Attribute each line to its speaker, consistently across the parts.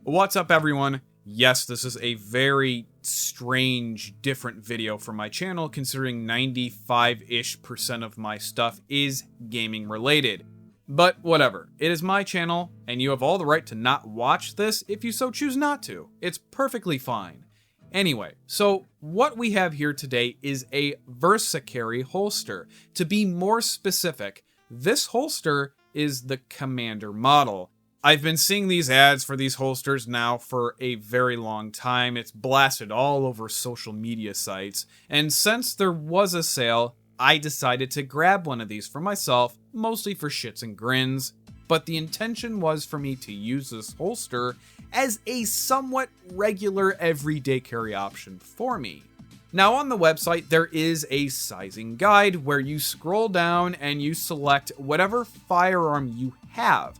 Speaker 1: What's up, everyone? Yes, this is a very strange, different video for my channel, considering 95-ish% of my stuff is gaming related. But whatever, it is my channel, and you have all the right to not watch this if you so choose not to. It's perfectly fine. Anyway, so what we have here today is a Versacarry holster. To be more specific, this holster is the Commander model. I've been seeing these ads for these holsters now for a very long time. It's blasted all over social media sites. And since there was a sale, I decided to grab one of these for myself, mostly for shits and grins. But the intention was for me to use this holster as a somewhat regular everyday carry option for me. Now on the website, there is a sizing guide where you scroll down and you select whatever firearm you have.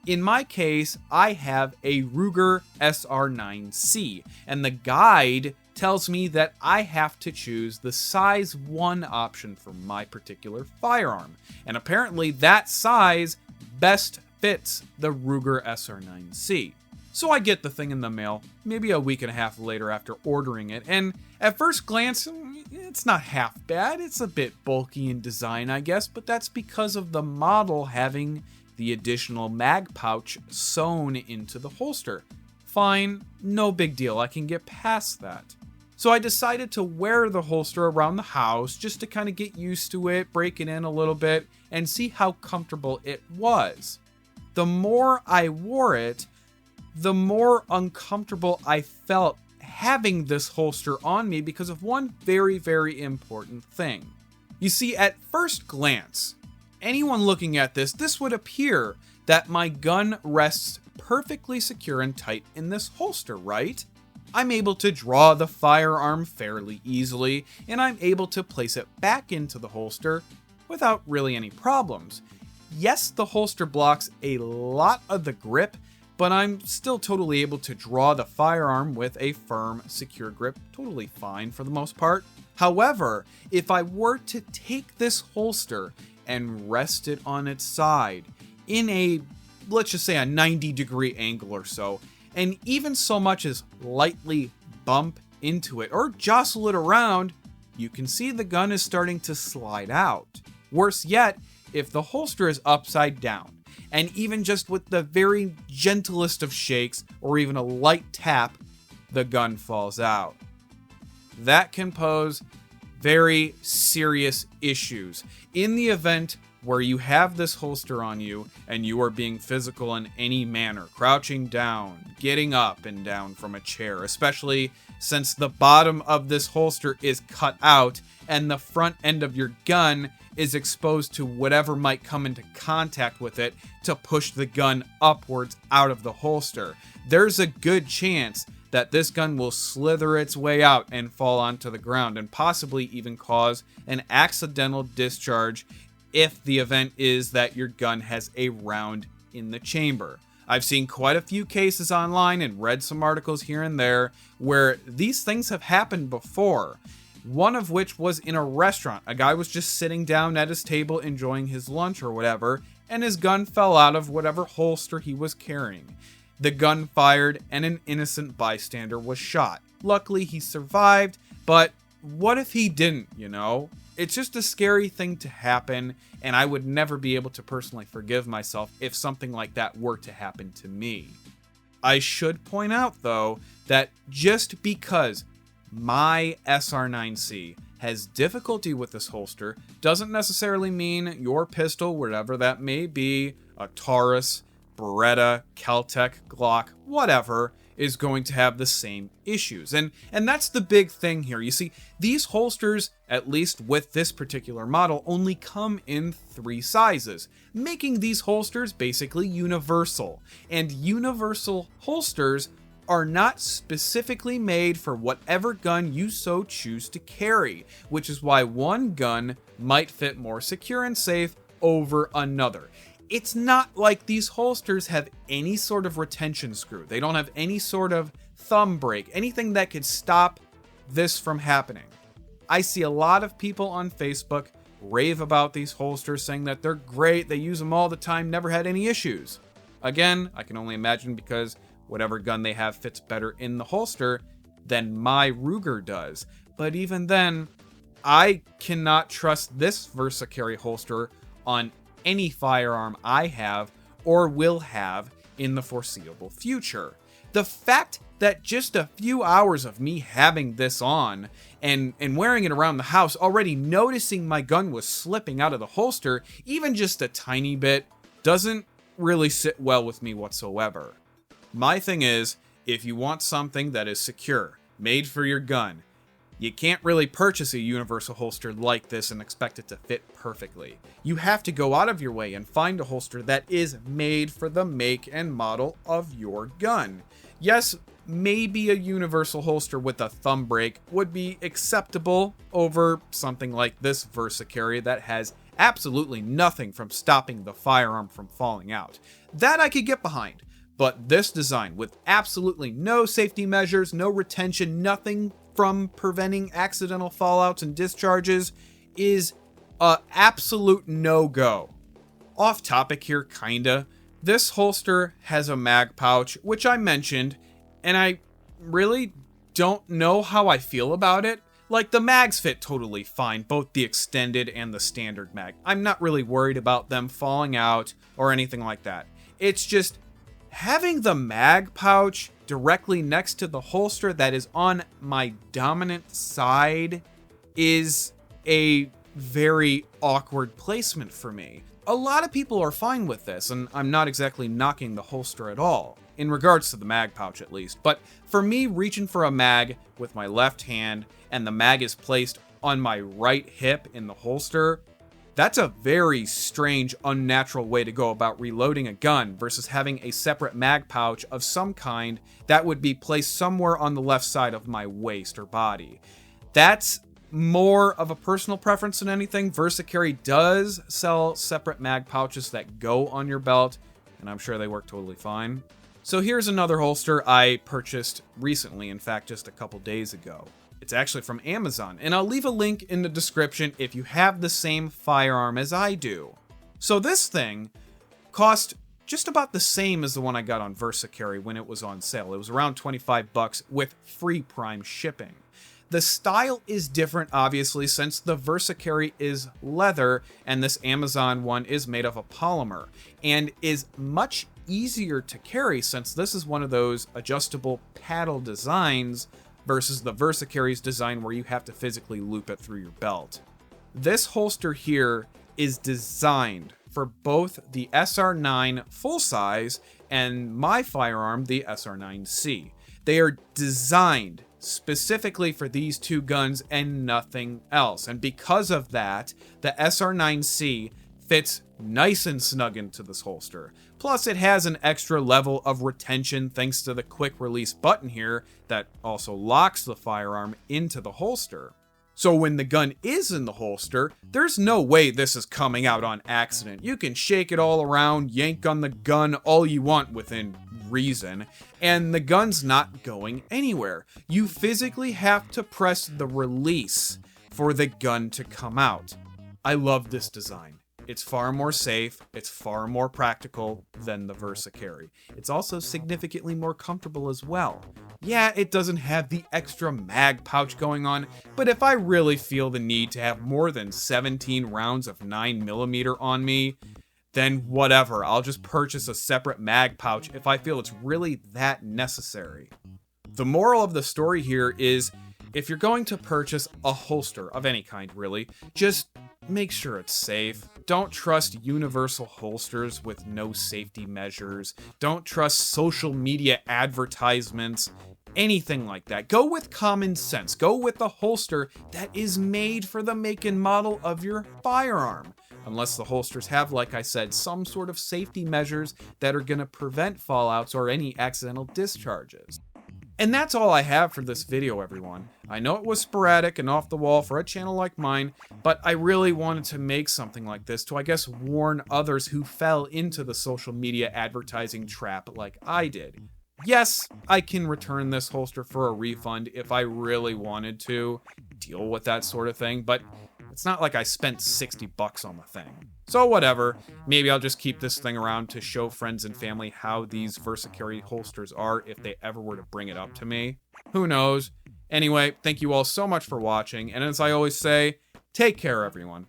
Speaker 1: In my case, I have a Ruger SR9C, and the guide tells me that I have to choose the size 1 option for my particular firearm. And apparently that size best fits the Ruger SR9C. So I get the thing in the mail, maybe a week and a half later after ordering it, and at first glance, it's not half bad. It's a bit bulky in design, I guess, but that's because of the model having the additional mag pouch sewn into the holster. Fine, no big deal, I can get past that. So I decided to wear the holster around the house just to kind of get used to it, break it in a little bit, and see how comfortable it was. The more I wore it, the more uncomfortable I felt having this holster on me because of one very, very important thing. You see, at first glance, anyone looking at this would appear that my gun rests perfectly secure and tight in this holster, right? I'm able to draw the firearm fairly easily, and I'm able to place it back into the holster without really any problems. Yes, the holster blocks a lot of the grip, but I'm still totally able to draw the firearm with a firm, secure grip, totally fine for the most part. However, if I were to take this holster and rest it on its side in a, let's just say, a 90-degree angle or so, and even so much as lightly bump into it or jostle it around, you can see the gun is starting to slide out. Worse yet, if the holster is upside down, and even just with the very gentlest of shakes or even a light tap, the gun falls out. That can pose very serious issues in the event where you have this holster on you and you are being physical in any manner, crouching down, getting up and down from a chair, especially since the bottom of this holster is cut out and the front end of your gun is exposed to whatever might come into contact with it to push the gun upwards out of the holster. There's a good chance that this gun will slither its way out and fall onto the ground and possibly even cause an accidental discharge if the event is that your gun has a round in the chamber. I've seen quite a few cases online and read some articles here and there where these things have happened before. One of which was in a restaurant. A guy was just sitting down at his table enjoying his lunch or whatever, and his gun fell out of whatever holster he was carrying. The gun fired and an innocent bystander was shot. Luckily he survived, but what if he didn't, you know? It's just a scary thing to happen, and I would never be able to personally forgive myself if something like that were to happen to me. I should point out though, that just because my SR9C has difficulty with this holster doesn't necessarily mean your pistol, whatever that may be, a Taurus, Beretta, Kel-Tec, Glock, whatever, is going to have the same issues. And that's the big thing here. You see, these holsters, at least with this particular model, only come in 3 sizes, making these holsters basically universal. And universal holsters are not specifically made for whatever gun you so choose to carry, which is why one gun might fit more secure and safe over another. It's not like these holsters have any sort of retention screw. They don't have any sort of thumb brake, anything that could stop this from happening. I see a lot of people on Facebook rave about these holsters, saying that they're great, they use them all the time, never had any issues. Again, I can only imagine because whatever gun they have fits better in the holster than my Ruger does. But even then, I cannot trust this Versacarry holster on any firearm I have or will have in the foreseeable future. The fact that just a few hours of me having this on and wearing it around the house, already noticing my gun was slipping out of the holster, even just a tiny bit, doesn't really sit well with me whatsoever. My thing is, if you want something that is secure, made for your gun, you can't really purchase a universal holster like this and expect it to fit perfectly. You have to go out of your way and find a holster that is made for the make and model of your gun. Yes, maybe a universal holster with a thumb brake would be acceptable over something like this Versacarry that has absolutely nothing from stopping the firearm from falling out. That I could get behind. But this design, with absolutely no safety measures, no retention, nothing from preventing accidental fallouts and discharges, is a absolute no-go. Off topic here, kinda. This holster has a mag pouch, which I mentioned, and I really don't know how I feel about it. Like, the mags fit totally fine, both the extended and the standard mag. I'm not really worried about them falling out or anything like that. It's just having the mag pouch directly next to the holster that is on my dominant side is a very awkward placement for me. A lot of people are fine with this, and I'm not exactly knocking the holster at all, in regards to the mag pouch at least. But for me, reaching for a mag with my left hand and the mag is placed on my right hip in the holster, that's a very strange, unnatural way to go about reloading a gun versus having a separate mag pouch of some kind that would be placed somewhere on the left side of my waist or body. That's more of a personal preference than anything. Versacarry does sell separate mag pouches that go on your belt, and I'm sure they work totally fine. So here's another holster I purchased recently, in fact, just a couple days ago. It's actually from Amazon, and I'll leave a link in the description if you have the same firearm as I do. So this thing cost just about the same as the one I got on Versacarry when it was on sale. It was around 25 bucks with free Prime shipping. The style is different, obviously, since the Versacarry is leather and this Amazon one is made of a polymer, and is much easier to carry since this is one of those adjustable paddle designs versus the Versacarry's design where you have to physically loop it through your belt. This holster here is designed for both the SR9 full size and my firearm, the SR9C. They are designed specifically for these two guns and nothing else. And because of that, the SR9C fits nice and snug into this holster. Plus, it has an extra level of retention thanks to the quick release button here that also locks the firearm into the holster. So when the gun is in the holster, there's no way this is coming out on accident. You can shake it all around, yank on the gun all you want within reason, and the gun's not going anywhere. You physically have to press the release for the gun to come out. I love this design. It's far more safe, it's far more practical than the Versacarry. It's also significantly more comfortable as well. Yeah, it doesn't have the extra mag pouch going on, but if I really feel the need to have more than 17 rounds of 9mm on me, then whatever, I'll just purchase a separate mag pouch if I feel it's really that necessary. The moral of the story here is, if you're going to purchase a holster of any kind really, just make sure it's safe. Don't trust universal holsters with no safety measures. Don't trust social media advertisements, anything like that. Go with common sense. Go with a holster that is made for the make and model of your firearm. Unless the holsters have, like I said, some sort of safety measures that are going to prevent fallouts or any accidental discharges. And that's all I have for this video, everyone. I know it was sporadic and off the wall for a channel like mine, but I really wanted to make something like this to, I guess, warn others who fell into the social media advertising trap like I did. Yes, I can return this holster for a refund if I really wanted to deal with that sort of thing, but It's not like I spent 60 bucks on the thing. So whatever, maybe I'll just keep this thing around to show friends and family how these Versacarry holsters are if they ever were to bring it up to me. Who knows? Anyway, thank you all so much for watching, and as I always say, take care everyone.